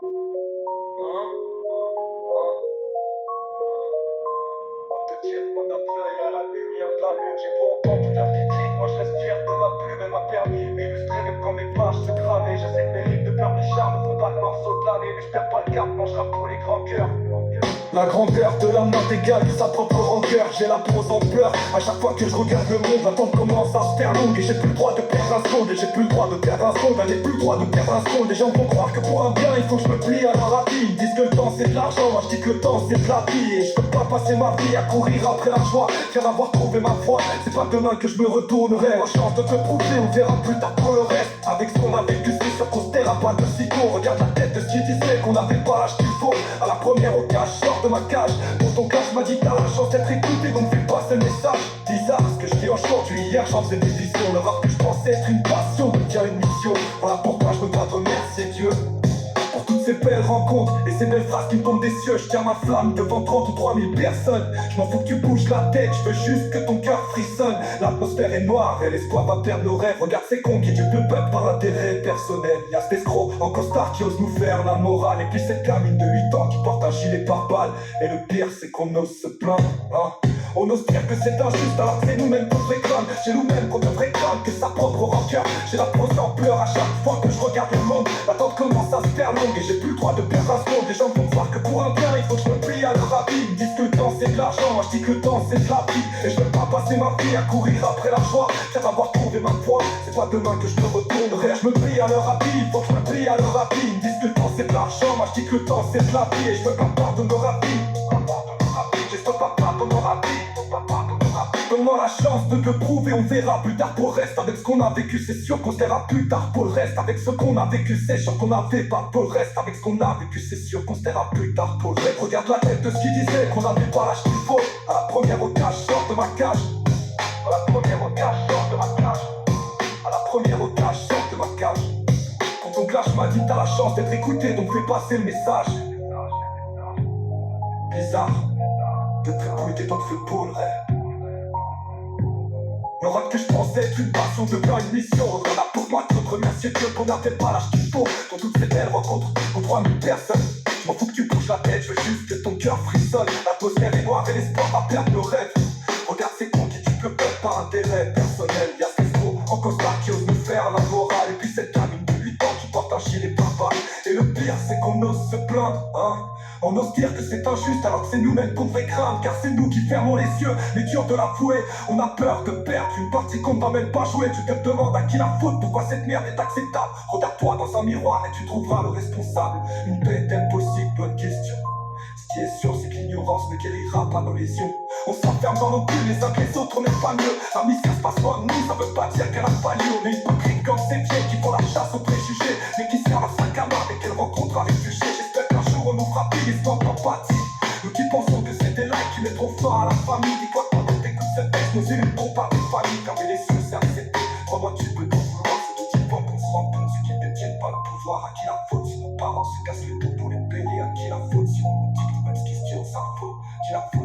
On te tire mon œil à la lumière de la lune. J'ai beau entendre toute leur critique, moi je reste fier de ma plume et m'a permis m'illustrer même quand mes pages se cravaient. Je sais que mes rimes de peur, mes charmes ne font pas le morceau de l'année, mais je perds pas le cap quand je rappe pour les grands cœurs. La grandeur de la main égale sa propre rancœur. J'ai la pose en pleurs à chaque fois que je regarde le monde. L'attente commence à se faire longue et j'ai plus le droit de perdre un seconde. Et j'ai plus le droit de perdre un seconde. J'ai plus le droit de perdre un seconde. Les gens vont croire que pour un bien il faut que je me plie à leur avis. Ils disent que le temps c'est de l'argent, moi je dis que le temps c'est de la vie. Et je peux pas passer ma vie à courir après la joie, faire avoir trouvé ma foi. C'est pas demain que je me retournerai. Ma chance de te prouver, on verra plus tard pour le reste. Avec ce qu'on a vécu, c'est sûr qu'on se taira pas de sitôt. Regarde la tête de ce qui disait qu'on avait pas l'âge qu'il faut. À la première occasion, je sors de ma cage. Ton cache m'a dit t'as la chance d'être écouté, donc fais passer le message. Bizarre ce que je dis aujourd'hui, hier j'en faisais des visions. Le rap que je pensais être une passion devient une mission. Voilà pourquoi je me dois de remercier Dieu pour toutes ces belles rencontres et ces belles phrases qui me tombent des cieux. Je tiens ma flamme devant 30 ou 3000 personnes. Je m'en fous que tu bouges la tête, je veux juste que ton cœur frissonne. L'atmosphère est noire et l'espoir va perdre nos rêves. Regarde ces cons qui tuent le peuple par intérêt personnel. Y'a cet escroc en costard qui ose nous faire la morale. Et puis cette gamine de 8 ans qui porte un gilet par balle. Et le pire c'est qu'on ose se plaindre, hein. On ose dire que c'est injuste alors que c'est nous-mêmes qu'on réclame. Chez nous-mêmes qu'on devrait craindre que sa propre rancœur. J'ai la prose en pleurs à chaque fois que je regarde le monde. L'attente commence à se faire longue et j'ai plus le droit de perdre un seconde. Les gens vont croire que pour un bien il faut que je me plie à leur avis. Ils me disent que le temps c'est de l'argent, moi je dis que le temps c'est de la vie. Et je veux pas passer ma vie à courir après la joie, faire avoir trouvé ma foi. C'est pas demain que je me retournerai. Je me plie à leur avis, il faut que je me plie à leur avis. Ils me disent que le temps c'est de l'argent, moi je dis que le temps c'est de la vie. Et je veux pas pardonner leur avis. J'espère pas pardonner leur avis. Donne-moi la chance de te prouver, on verra plus tard pour le reste. Avec ce qu'on a vécu, c'est sûr qu'on se verra plus tard pour le reste. Avec ce qu'on a vécu, c'est sûr qu'on avait pas pour le reste. Avec ce qu'on a vécu, c'est sûr qu'on se verra plus tard pour le reste. Regarde la tête de ce qui disait qu'on avait pas l'âge qu'il faut. À la première occasion, je sors de ma cage. À la première occasion, je sors de ma cage. À la première occasion, je sors de ma cage. Quand ton clash m'a dit t'as la chance d'être écouté, donc fais passer le message. Bizarre de t'écouter, donc fais pour le rêve. Le rap que je pensais être une passion devient une mission. On a pour moi de te remercier Dieu qu'on n'avait pas l'âge qu'il faut. Dans toutes ces belles rencontres, aux 3000 personnes. Je m'en fous que tu bouges la tête, je veux juste que ton cœur frissonne. L'atmosphère est noire et l'espoir va perdre nos rêves. Regarde ces cons qui tuent le peuple par intérêt personnel. Y'a ces faux en costard qui osent nous faire la morale. Et puis cette gamine de 8 ans qui porte un gilet par balle. Et le pire c'est qu'on ose se plaindre, hein. On ose dire que c'est injuste alors que c'est nous-mêmes qu'on devrait craindre. Car c'est nous qui fermons les yeux, mais dur de l'avouer. On a peur de perdre une partie qu'on ne va même pas jouer. Tu te demandes à qui la faute, pourquoi cette merde est acceptable. Regarde-toi dans un miroir et tu trouveras le responsable. Une paix est-elle possible? Bonne question. Ce qui est sûr c'est que l'ignorance ne guérira pas nos lésions. On s'enferme dans nos bulles les uns que les autres, on n'est pas mieux. La mission se passe pas nous, ça veut pas dire qu'elle a fallu. On est hypocrite comme ces pieds qui font la chasse aux préjugés, mais qui servent à sac à main dès qu'elles rencontrent un réfugié. J'espère qu'un jour on nous fera pire sans empathie. Nous qui pensons que c'est des likes qui mettront fin à la famille. Dis-toi quand t'écoutes ce texte, nos élus ne pas des familles. Fermer les yeux c'est accepté, crois-moi tu peux t'en vouloir. C'est de types qu'on se rend compte, ceux qui ne détiennent pas le pouvoir. À qui la faute si nos parents se cassent les dos pour les payer? À qui la faute si on nous dit que nous-mêmes ce qui se tient, ça faute? Qui la faute